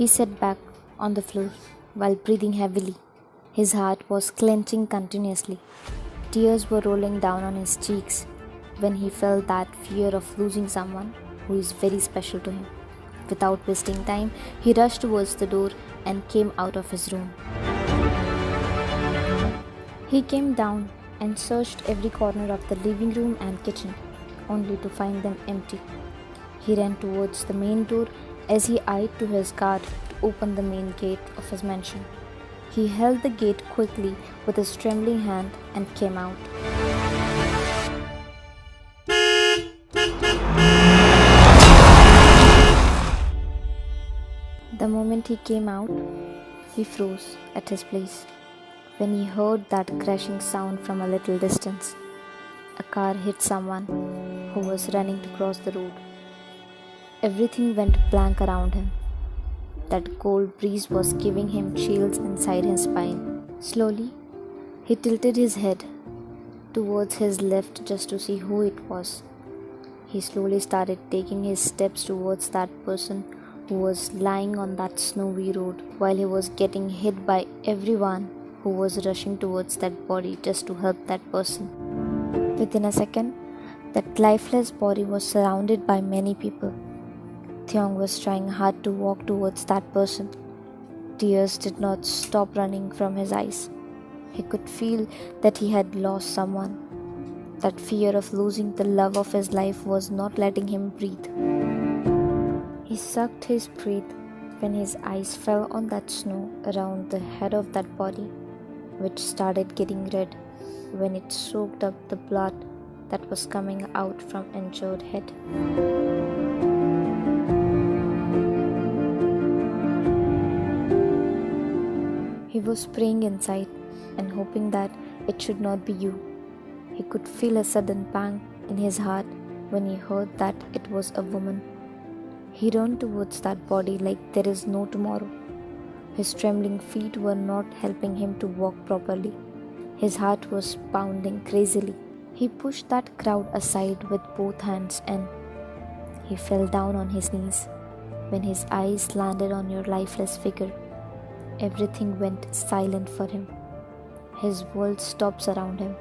He sat back on the floor while breathing heavily. His heart was clenching continuously. Tears were rolling down on his cheeks when he felt that fear of losing someone who is very special to him. Without wasting time, he rushed towards the door and came out of his room. He came down and searched every corner of the living room and kitchen, only to find them empty. He ran towards the main door as he eyed to his guard to open the main gate of his mansion. He held the gate quickly with his trembling hand and came out. The moment he came out, he froze at his place when he heard that crashing sound from a little distance. A car hit someone who was running to cross the road. Everything went blank around him. That cold breeze was giving him chills inside his spine. Slowly, he tilted his head towards his left just to see who it was. He slowly started taking his steps towards that person who was lying on that snowy road while he was getting hit by everyone who was rushing towards that body just to help that person. Within a second, that lifeless body was surrounded by many people. 𝐸𝐤ung was trying hard to walk towards that person. Tears did not stop running from his eyes. He could feel that he had lost someone. That fear of losing the love of his life was not letting him breathe. He sucked his breath when his eyes fell on that snow around the head of that body, which started getting red when it soaked up the blood that was coming out from injured head. He was praying inside and hoping that it should not be you. He could feel a sudden pang in his heart when he heard that it was a woman. He ran towards that body like there is no tomorrow. His trembling feet were not helping him to walk properly. His heart was pounding crazily. He pushed that crowd aside with both hands and he fell down on his knees. When his eyes landed on your lifeless figure, everything went silent for him. His world stopped around him.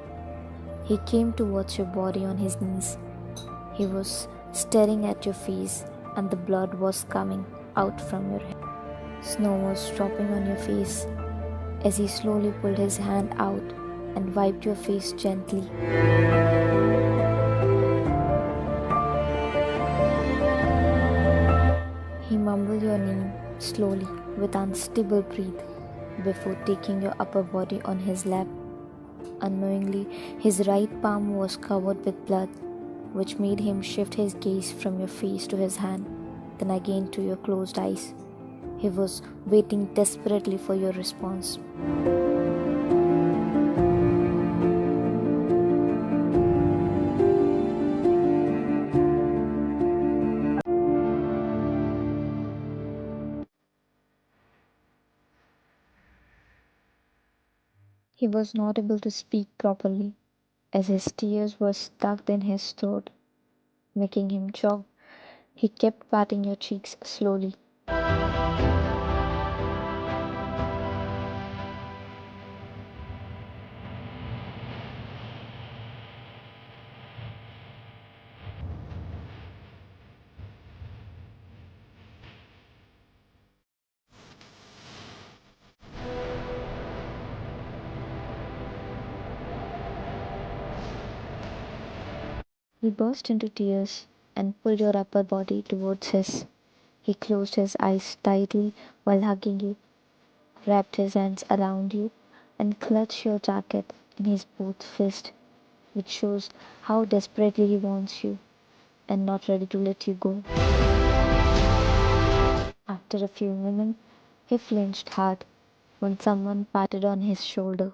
He came towards your body on his knees. He was staring at your face and the blood was coming out from your head. Snow was dropping on your face as he slowly pulled his hand out and wiped your face gently. He mumbled your name slowly with unstable breath before taking your upper body on his lap. Unknowingly, his right palm was covered with blood, which made him shift his gaze from your face to his hand, then again to your closed eyes. He was waiting desperately for your response. He was not able to speak properly as his tears were stuck in his throat, making him choke. He kept patting your cheeks slowly. He burst into tears and pulled your upper body towards his. He closed his eyes tightly while hugging you, wrapped his hands around you, and clutched your jacket in his both fists, which shows how desperately he wants you and not ready to let you go. After a few moments, he flinched hard when someone patted on his shoulder.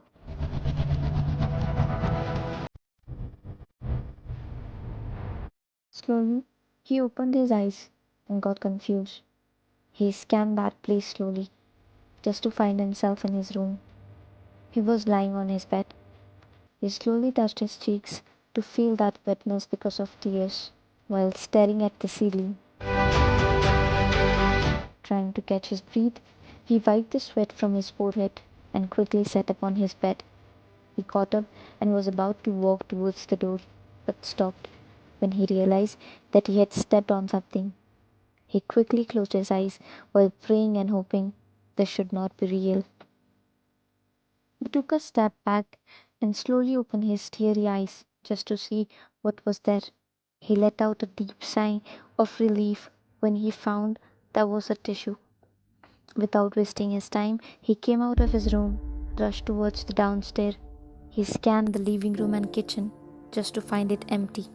Slowly, he opened his eyes and got confused. He scanned that place slowly, just to find himself in his room. He was lying on his bed. He slowly touched his cheeks to feel that wetness because of tears, while staring at the ceiling. trying to catch his breath. He wiped the sweat from his forehead and quickly sat upon his bed. He got up and was about to walk towards the door, but stopped when he realized that he had stepped on something. He quickly closed his eyes while praying and hoping this should not be real. He took a step back and slowly opened his teary eyes just to see what was there. He let out a deep sigh of relief when he found there was a tissue. Without wasting his time, he came out of his room, rushed towards the downstairs. He scanned the living room and kitchen just to find it empty.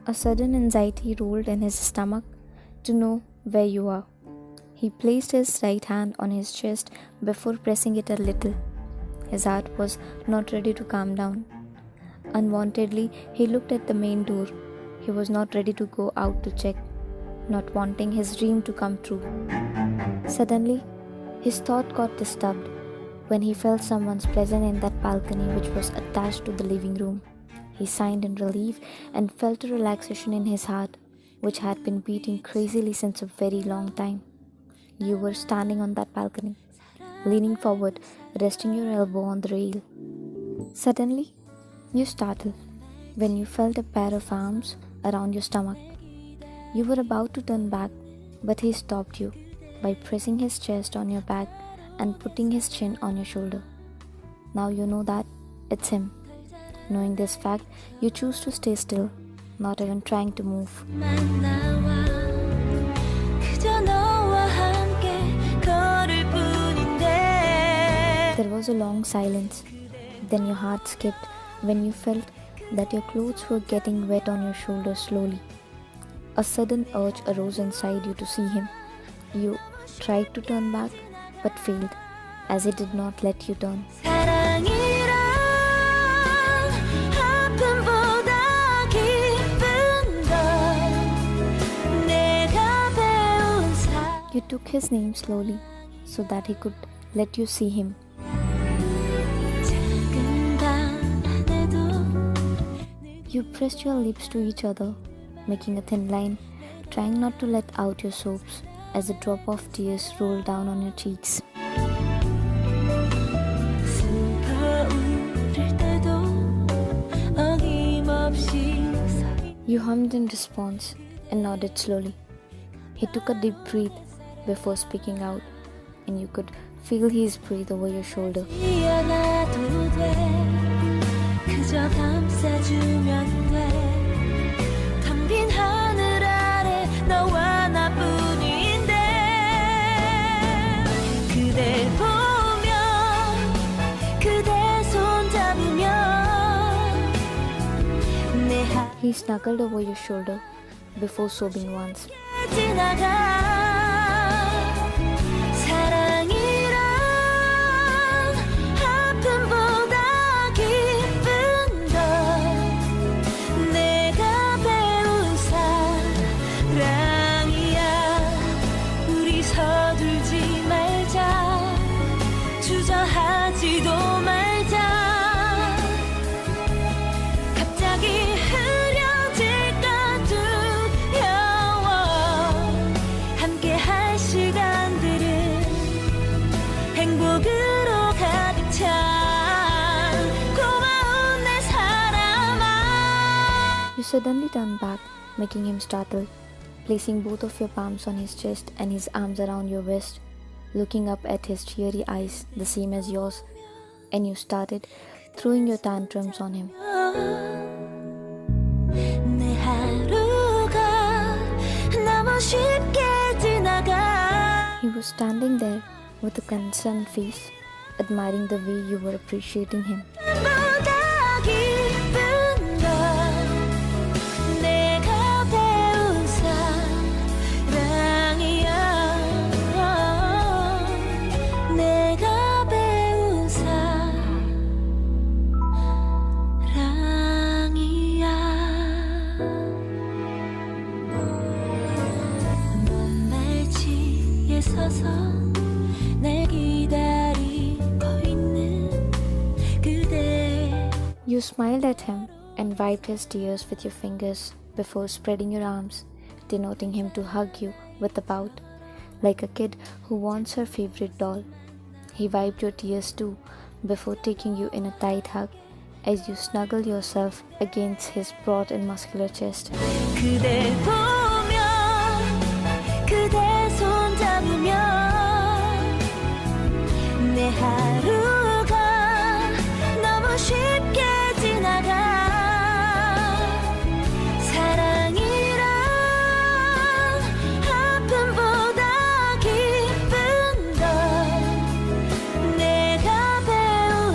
A sudden anxiety rolled in his stomach to know where you are. He placed his right hand on his chest before pressing it a little. His heart was not ready to calm down. Unwantedly, he looked at the main door. He was not ready to go out to check, not wanting his dream to come true. Suddenly, his thought got disturbed when he felt someone's presence in that balcony which was attached to the living room. He sighed in relief and felt a relaxation in his heart, which had been beating crazily since a very long time. You were standing on that balcony, leaning forward, resting your elbow on the rail. Suddenly, you startled when you felt a pair of arms around your stomach. You were about to turn back, but he stopped you by pressing his chest on your back and putting his chin on your shoulder. Now you know that it's him. Knowing this fact, you choose to stay still, not even trying to move. There was a long silence. Then your heart skipped when you felt that your clothes were getting wet on your shoulders slowly. A sudden urge arose inside you to see him. You tried to turn back, but failed, as he did not let you turn. You took his name slowly so that he could let you see him. You pressed your lips to each other, making a thin line, trying not to let out your sobs as a drop of tears rolled down on your cheeks. You hummed in response and nodded slowly. He took a deep breath before speaking out, and you could feel his breath over your shoulder. He snuggled over your shoulder before sobbing once. You suddenly turned back, making him startled, placing both of your palms on his chest and his arms around your waist, looking up at his teary eyes, the same as yours, and you started throwing your tantrums on him. He was standing there with a concerned face, admiring the way you were appreciating him. You smiled at him and wiped his tears with your fingers before spreading your arms, denoting him to hug you with a pout. like a kid who wants her favorite doll. He wiped your tears too before taking you in a tight hug as you snuggle yourself against his broad and muscular chest.